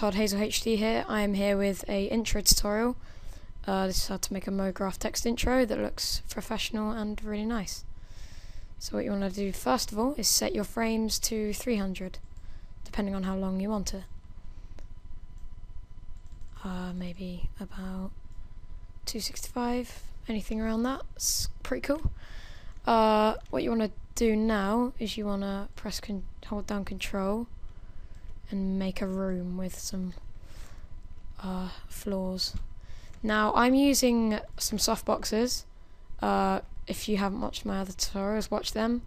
Todd Hazel HD here. I am here with a intro tutorial. This is how to make a Mograph text intro that looks professional and really nice. So what you want to do first of all is set your frames to 300, depending on how long you want it. Maybe about 265, anything around that's pretty cool. What you want to do now is you want to hold down Control and make a room with some floors. Now I'm using some softboxes. If you haven't watched my other tutorials, watch them.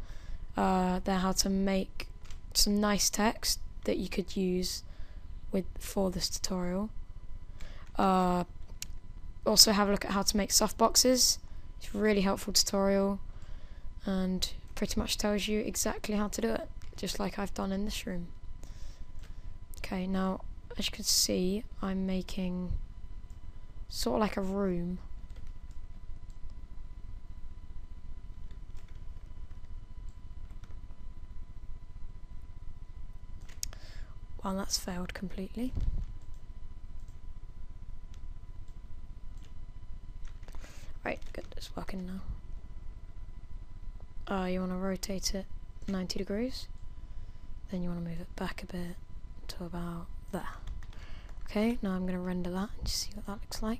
They're how to make some nice text that you could use for this tutorial. Also have a look at how to make softboxes. It's a really helpful tutorial and pretty much tells you exactly how to do it, just like I've done in this room. Okay, now as you can see, I'm making sort of like a room. Well, that's failed completely. Right, good, it's working now. You want to rotate it 90 degrees, then you want to move it back a bit to about there. Okay, now I'm going to render that and see what that looks like.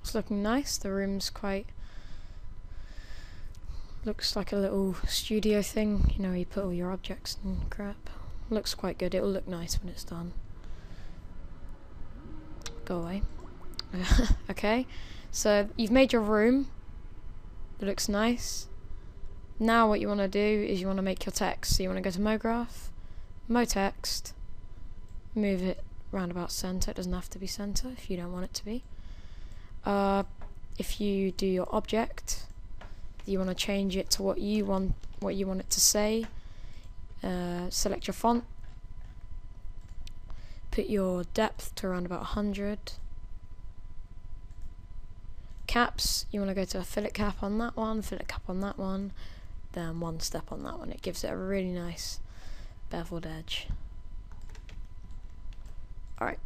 It's looking nice. The room's looks like a little studio thing, you know, you put all your objects and crap. Looks quite good. It'll look nice when it's done. Go away. Okay, so you've made your room. It looks nice. Now what you want to do is you want to make your text. So you want to go to Mograph, motext, move it round about center. It doesn't have to be center if you don't want it to be. If you do your object, you want to change it to what you want it to say. Select your font, put your depth to around about 100. Caps, you want to go to a fillet cap on that one, fillet cap on that one, then one step on that one. It gives it a really nice beveled edge. Alright,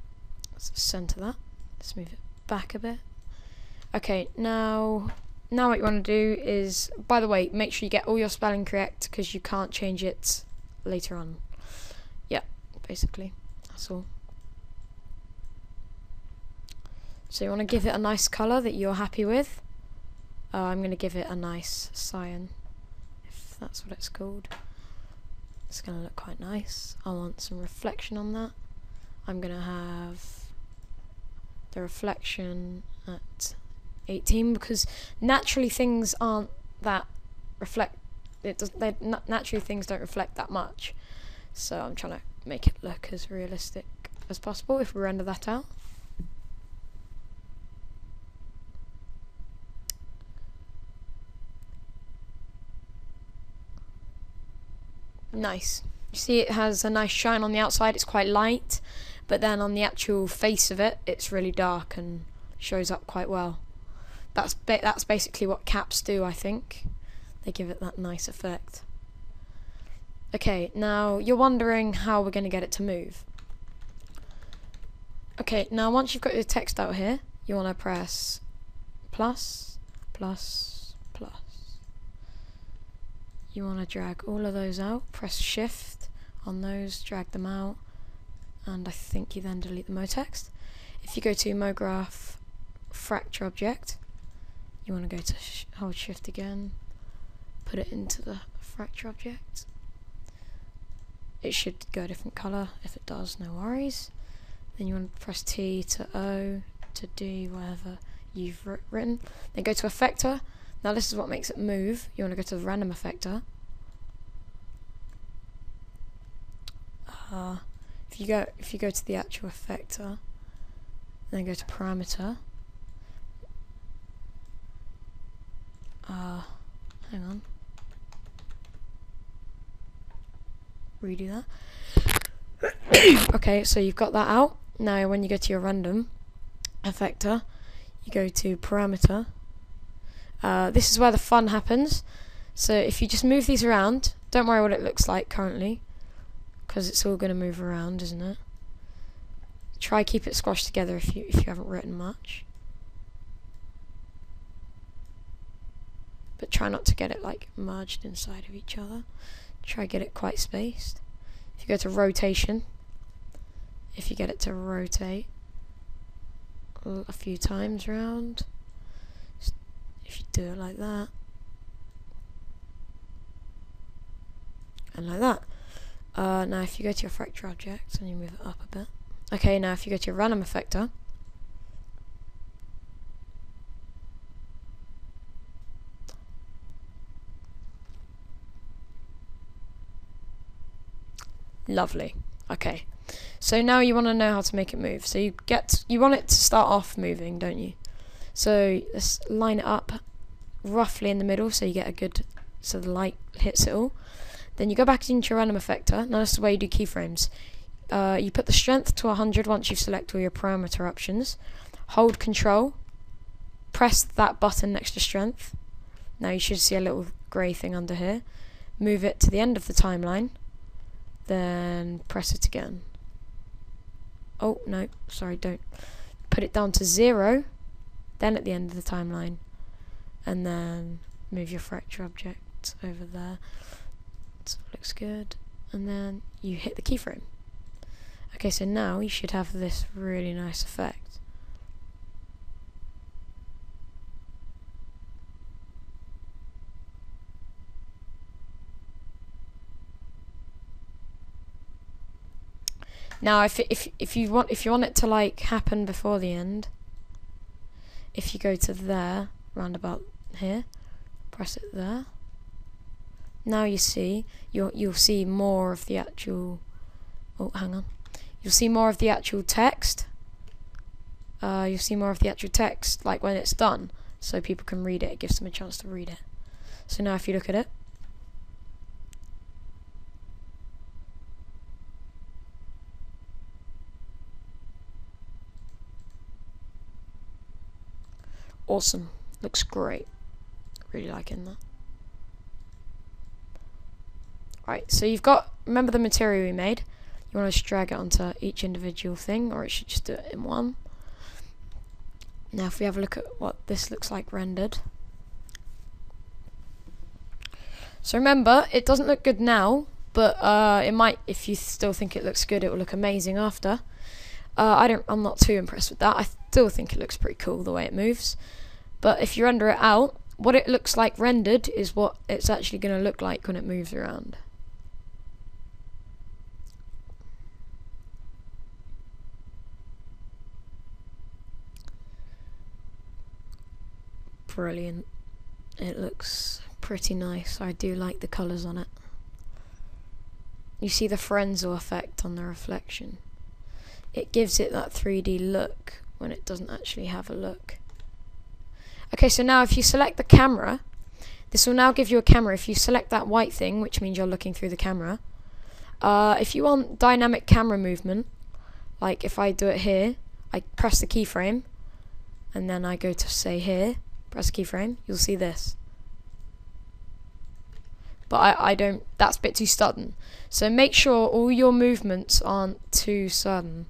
let's center that. Let's move it back a bit. Okay, now what you want to do is, by the way, make sure you get all your spelling correct because you can't change it later on. Yeah, basically, that's all. So you want to give it a nice colour that you're happy with. I'm going to give it a nice cyan, if that's what it's called. It's going to look quite nice. I want some reflection on that. I'm going to have the reflection at 18 because naturally things aren't that naturally things don't reflect that much. So I'm trying to make it look as realistic as possible if we render that out. Nice. You see it has a nice shine on the outside, it's quite light, but then on the actual face of it, it's really dark and shows up quite well. That's basically what caps do, I think. They give it that nice effect. Okay, now you're wondering how we're going to get it to move. Okay, now once you've got your text out here, you want to press plus, plus, plus. You want to drag all of those out, press shift on those, drag them out, and I think you then delete the motext. If you go to Mograph fracture object, you want to go to hold shift again, put it into the fracture object. It should go a different colour. If it does, no worries. Then you want to press T to O to D, whatever you've written. Then go to effector. Now this is what makes it move. You want to go to the RandomEffector. If you go to the actual effector, then go to parameter. Hang on. Redo that. Okay, so you've got that out. Now when you go to your random effector, you go to parameter, This is where the fun happens. So if you just move these around, don't worry what it looks like currently, because it's all going to move around, isn't it? Try keep it squashed together if you haven't written much, but try not to get it like merged inside of each other. Try get it quite spaced. If you go to rotation, if you get it to rotate a few times round, if you do it like that and like that. Now if you go to your effector object and you move it up a bit. Okay, now if you go to your RandomEffector, lovely. Okay, so now you want to know how to make it move. So you want it to start off moving, don't you? So let's line it up roughly in the middle so you get a good, so the light hits it all. Then you go back into your RandomEffector. Now that's the way you do keyframes. You put the strength to 100 once you've selected all your parameter options. Hold Control, press that button next to strength. Now you should see a little grey thing under here. Move it to the end of the timeline, then press it again. Oh no, sorry, don't. Put it down to 0, then at the end of the timeline, and then move your fracture object over there. So it looks good, and then you hit the keyframe. Okay, so now you should have this really nice effect. Now, if you want it to like happen before the end, if you go to there, round about here, press it there. Now you see you'll see more of the actual. Oh, hang on. You'll see more of the actual text. You'll see more of the actual text like when it's done, so people can read it. It gives them a chance to read it. So now if you look at it, awesome. Looks great. Really liking that. Right, so you've got, remember the material we made. You want to just drag it onto each individual thing, or it should just do it in one. Now if we have a look at what this looks like rendered. So remember, it doesn't look good now, but it might, if you still think it looks good, it will look amazing after. I'm not too impressed with that. I still think it looks pretty cool the way it moves. But if you render it out, what it looks like rendered is what it's actually going to look like when it moves around. Brilliant. It looks pretty nice. I do like the colours on it. You see the Frenzel effect on the reflection. It gives it that 3D look when it doesn't actually have a look. Okay, so now if you select the camera, this will now give you a camera. If you select that white thing, which means you're looking through the camera, if you want dynamic camera movement, like if I do it here, I press the keyframe, and then I go to say here, press the keyframe, you'll see this. But I don't, that's a bit too sudden. So make sure all your movements aren't too sudden.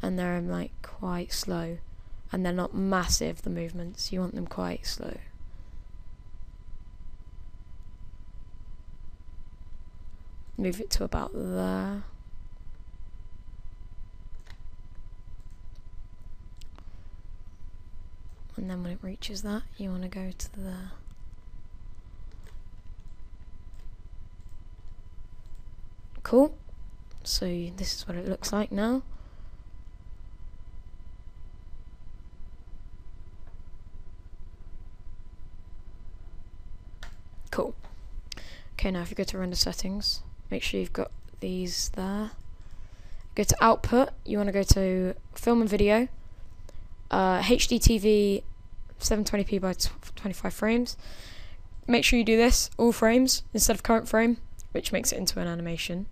And they're like quite slow. And they're not massive, the movements. You want them quite slow. Move it to about there. And then when it reaches that, you want to go to there. Cool. So this is what it looks like now. Cool. Okay, now if you go to render settings, make sure you've got these there. Go to output, you want to go to film and video, HDTV 720p by 25 frames. Make sure you do this, all frames, instead of current frame, which makes it into an animation.